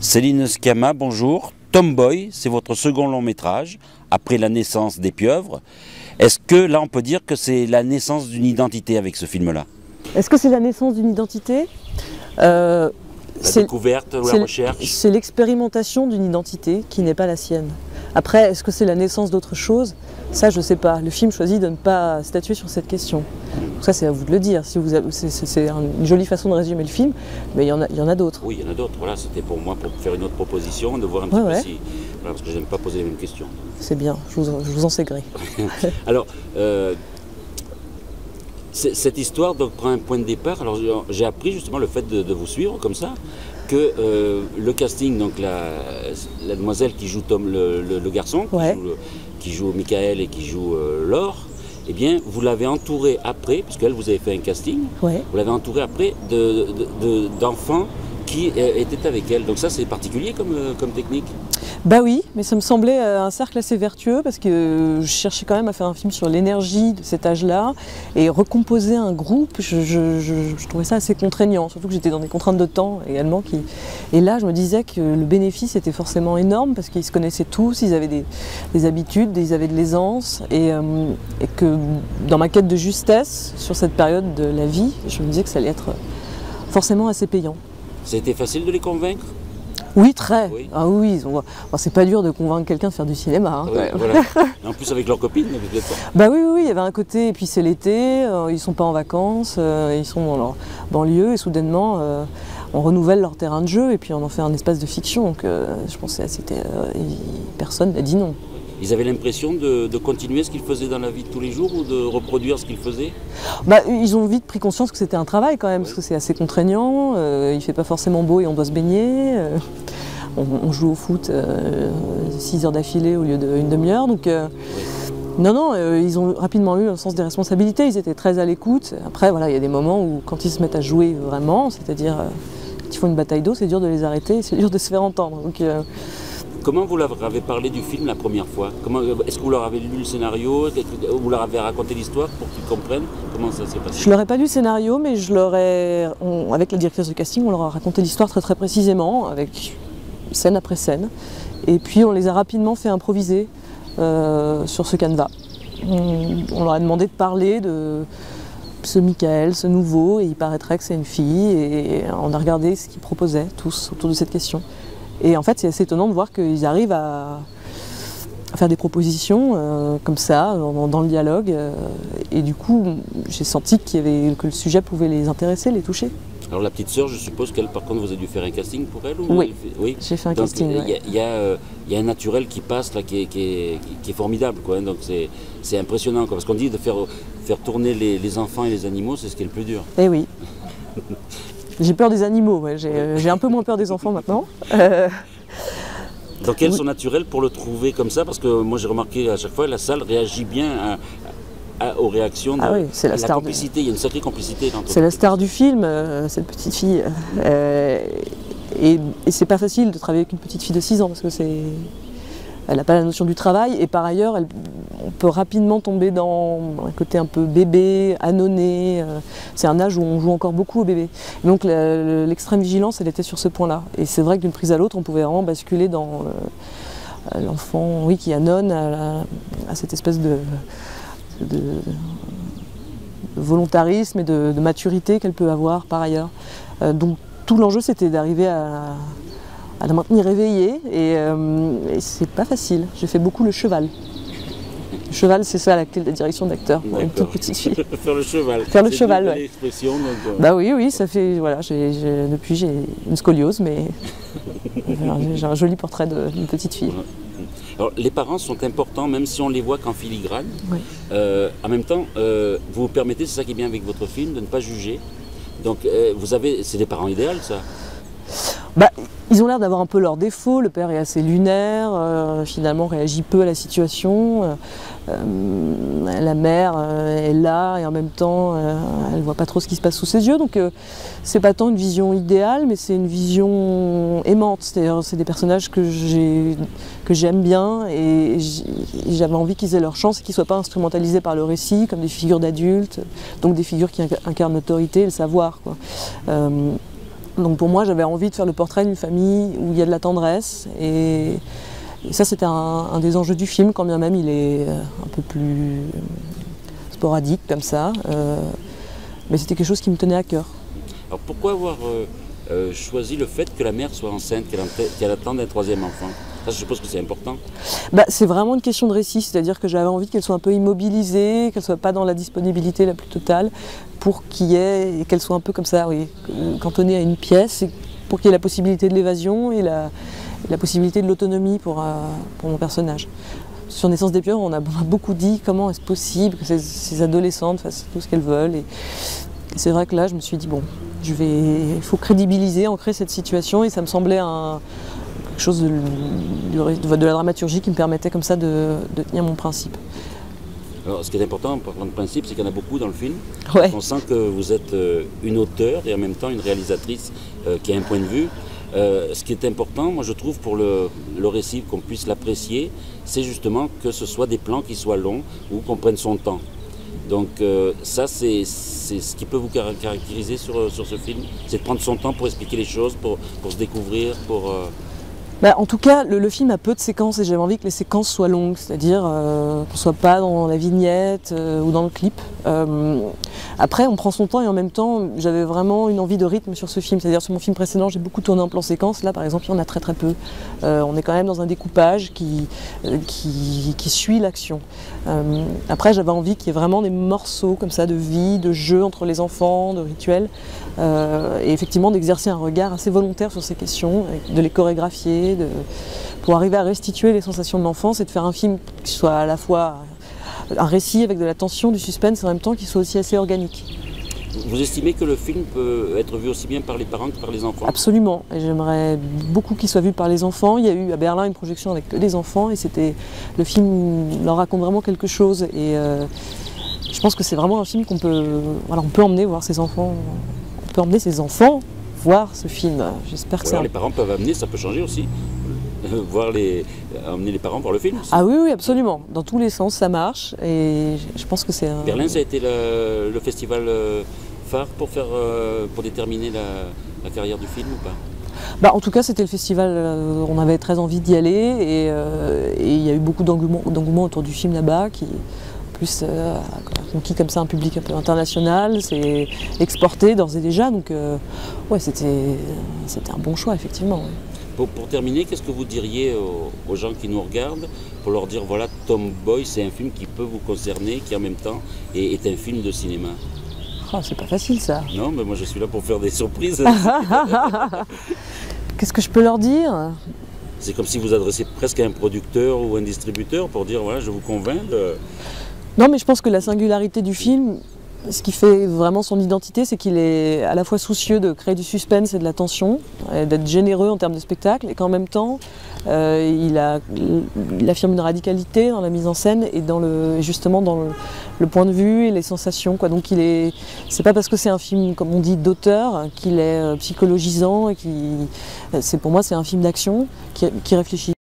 Céline Sciamma, bonjour. Tomboy, c'est votre second long métrage, après la naissance des pieuvres. Est-ce que là on peut dire que c'est la naissance d'une identité avec ce film-là? Est-ce que c'est la naissance d'une identité? La découverte, la recherche? C'est l'expérimentation d'une identité qui n'est pas la sienne. Après, est-ce que c'est la naissance d'autre chose? Ça, je ne sais pas. Le film choisit de ne pas statuer sur cette question. Donc ça, c'est à vous de le dire. Si c'est une jolie façon de résumer le film, mais il y en a d'autres. Oui, il y en a d'autres. Voilà, c'était pour moi, pour faire une autre proposition, de voir un petit peu si... Voilà, parce que je n'aime pas poser les mêmes questions. C'est bien, je vous en sais gré. Alors, cette histoire donc, prend un point de départ. Alors, j'ai appris justement le fait de vous suivre comme ça, que le casting, donc la demoiselle qui joue Tom, le garçon, qui joue Michael et qui joue Laure, eh bien, vous l'avez entouré après, puisqu'elle vous avez fait un casting, vous l'avez entouré après d'enfants qui étaient avec elle. Donc ça, c'est particulier comme technique. Bah oui, mais ça me semblait un cercle assez vertueux parce que je cherchais quand même à faire un film sur l'énergie de cet âge-là et recomposer un groupe, je trouvais ça assez contraignant, surtout que j'étais dans des contraintes de temps également. Et là, je me disais que le bénéfice était forcément énorme parce qu'ils se connaissaient tous, ils avaient des habitudes, ils avaient de l'aisance et que dans ma quête de justesse sur cette période de la vie, je me disais que ça allait être forcément assez payant. Ça a été facile de les convaincre? Oui, très. Oui. Ah oui, c'est pas dur de convaincre quelqu'un de faire du cinéma. Hein, voilà. En plus avec leurs copines, peut-être. Bah oui, il y avait un côté, et puis c'est l'été, ils sont pas en vacances, ils sont dans leur banlieue, et soudainement, on renouvelle leur terrain de jeu, et puis on en fait un espace de fiction. Donc je pensais, personne n'a dit non. Ils avaient l'impression de continuer ce qu'ils faisaient dans la vie de tous les jours ou de reproduire ce qu'ils faisaient? Bah, ils ont vite pris conscience que c'était un travail quand même, parce que c'est assez contraignant, il fait pas forcément beau et on doit se baigner. On joue au foot 6 heures d'affilée au lieu d'une demi-heure. Donc, non, ils ont rapidement eu un sens des responsabilités, ils étaient très à l'écoute. Après, voilà, il y a des moments où quand ils se mettent à jouer vraiment, c'est-à-dire quand ils font une bataille d'eau, c'est dur de les arrêter, c'est dur de se faire entendre. Donc, comment vous leur avez parlé du film la première fois? Est-ce que vous leur avez lu le scénario? Vous leur avez raconté l'histoire pour qu'ils comprennent? Comment ça s'est passé? Je leur ai pas lu le scénario, mais avec la directrice de casting, on leur a raconté l'histoire très très précisément, avec scène après scène. Et puis on les a rapidement fait improviser sur ce canevas. On leur a demandé de parler de ce Michael, ce nouveau, et il paraîtrait que c'est une fille, et on a regardé ce qu'ils proposaient tous autour de cette question. Et en fait, c'est assez étonnant de voir qu'ils arrivent à faire des propositions comme ça, dans le dialogue. Et du coup, j'ai senti que le sujet pouvait les intéresser, les toucher. Alors la petite sœur, je suppose qu'elle, par contre, vous avez dû faire un casting pour elle? Oui, j'ai fait un casting. Il y a un naturel qui passe, là, qui est formidable, quoi. Donc c'est impressionnant, quoi. Parce qu'on dit de faire tourner les enfants et les animaux, c'est ce qui est le plus dur. Eh oui. J'ai peur des animaux, j'ai un peu moins peur des enfants maintenant. Donc elles sont naturelles pour le trouver comme ça, parce que moi j'ai remarqué à chaque fois la salle réagit bien aux réactions. C'est la star complicité, il y a une sacrée complicité. C'est la star du film, cette petite fille. Et c'est pas facile de travailler avec une petite fille de 6 ans, parce que elle n'a pas la notion du travail, et par ailleurs, on peut rapidement tomber dans un côté un peu bébé, annonné. C'est un âge où on joue encore beaucoup au bébé. Donc l'extrême vigilance, elle était sur ce point-là. Et c'est vrai que d'une prise à l'autre, on pouvait vraiment basculer dans l'enfant qui annonne à cette espèce de volontarisme et de maturité qu'elle peut avoir par ailleurs. Donc tout l'enjeu, c'était d'arriver à la maintenir éveillée, et c'est pas facile. J'ai fait beaucoup le cheval. Le cheval, c'est ça la clé de la direction d'acteur pour une toute petite fille. Faire le cheval. Faire le cheval, ouais. Donc, bah oui, ça fait, voilà, depuis j'ai une scoliose, mais j'ai un joli portrait d'une petite fille. Alors, les parents sont importants, même si on les voit qu'en filigrane. Oui. En même temps, vous vous permettez, c'est ça qui est bien avec votre film, de ne pas juger. Donc, c'est des parents idéaux, ça? Bah, ils ont l'air d'avoir un peu leurs défauts. Le père est assez lunaire, finalement réagit peu à la situation. La mère est là et en même temps elle ne voit pas trop ce qui se passe sous ses yeux. Donc c'est pas tant une vision idéale, mais c'est une vision aimante. C'est-à-dire c'est des personnages que j'aime bien, et j'avais envie qu'ils aient leur chance et qu'ils ne soient pas instrumentalisés par le récit comme des figures d'adultes, donc des figures qui incarnent l'autorité et le savoir, quoi. Donc pour moi, j'avais envie de faire le portrait d'une famille où il y a de la tendresse. Et ça, c'était un des enjeux du film, quand bien même il est un peu plus sporadique comme ça. Mais c'était quelque chose qui me tenait à cœur. Alors pourquoi avoir choisi le fait que la mère soit enceinte, qu'elle attende un troisième enfant? Ça, je suppose que c'est important. C'est vraiment une question de récit, c'est-à-dire que j'avais envie qu'elle soit un peu immobilisée, qu'elle ne soit pas dans la disponibilité la plus totale, pour qu'elle soit un peu comme ça, oui, cantonnée à une pièce, et pour qu'il y ait la possibilité de l'évasion et la possibilité de l'autonomie pour mon personnage. Sur Naissance des pieuvres, on a beaucoup dit comment est-ce possible que ces adolescentes fassent tout ce qu'elles veulent. Et c'est vrai que là, je me suis dit, bon, il faut crédibiliser, ancrer cette situation, et ça me semblait quelque chose de la dramaturgie qui me permettait comme ça de tenir mon principe. Alors, ce qui est important pour prendre principe, c'est qu'il y en a beaucoup dans le film. Ouais. On sent que vous êtes une auteure et en même temps une réalisatrice qui a un point de vue. Ce qui est important, moi je trouve, pour le récit, qu'on puisse l'apprécier, c'est justement que ce soit des plans qui soient longs ou qu'on prenne son temps. Donc ça, c'est ce qui peut vous caractériser sur ce film, c'est de prendre son temps pour expliquer les choses, pour se découvrir, pour... En tout cas, le film a peu de séquences et j'avais envie que les séquences soient longues, c'est-à-dire qu'on ne soit pas dans la vignette ou dans le clip. Après, on prend son temps et en même temps, j'avais vraiment une envie de rythme sur ce film. C'est-à-dire sur mon film précédent, j'ai beaucoup tourné en plan séquence. Là, par exemple, il y en a très très peu. On est quand même dans un découpage qui suit l'action. Après, j'avais envie qu'il y ait vraiment des morceaux comme ça de vie, de jeu entre les enfants, de rituels. Et effectivement d'exercer un regard assez volontaire sur ces questions, de les chorégraphier, pour arriver à restituer les sensations de l'enfance et de faire un film qui soit à la fois un récit avec de la tension, du suspense, et en même temps qui soit aussi assez organique. Vous estimez que le film peut être vu aussi bien par les parents que par les enfants? Absolument, et j'aimerais beaucoup qu'il soit vu par les enfants. Il y a eu à Berlin une projection avec que des enfants, et le film leur raconte vraiment quelque chose. Et je pense que c'est vraiment un film on peut emmener voir ses enfants. On peut emmener ses enfants voir ce film. J'espère que les parents peuvent amener, ça peut changer aussi. Emmener les parents voir le film aussi. Ah oui, absolument. Dans tous les sens, ça marche. Et je pense que c'est Berlin, ça a été le festival phare pour déterminer la carrière du film ou pas? En tout cas, c'était le festival, on avait très envie d'y aller. Et il y a eu beaucoup d'engouement autour du film là-bas, qui plus a conquis comme ça un public un peu international, c'est exporté d'ores et déjà, donc ouais, c'était un bon choix effectivement. Ouais. Pour terminer, qu'est-ce que vous diriez aux gens qui nous regardent pour leur dire voilà, Tomboy, c'est un film qui peut vous concerner, qui en même temps est un film de cinéma? Oh, c'est pas facile ça. Non, mais moi je suis là pour faire des surprises. Qu'est-ce que je peux leur dire? C'est comme si vous adressiez presque à un producteur ou un distributeur pour dire voilà, je vous convainc de... Non, mais je pense que la singularité du film, ce qui fait vraiment son identité, c'est qu'il est à la fois soucieux de créer du suspense et de la tension, d'être généreux en termes de spectacle, et qu'en même temps, il affirme une radicalité dans la mise en scène et justement dans le point de vue et les sensations, quoi. Donc c'est pas parce que c'est un film, comme on dit, d'auteur, qu'il est psychologisant, et pour moi c'est un film d'action qui réfléchit.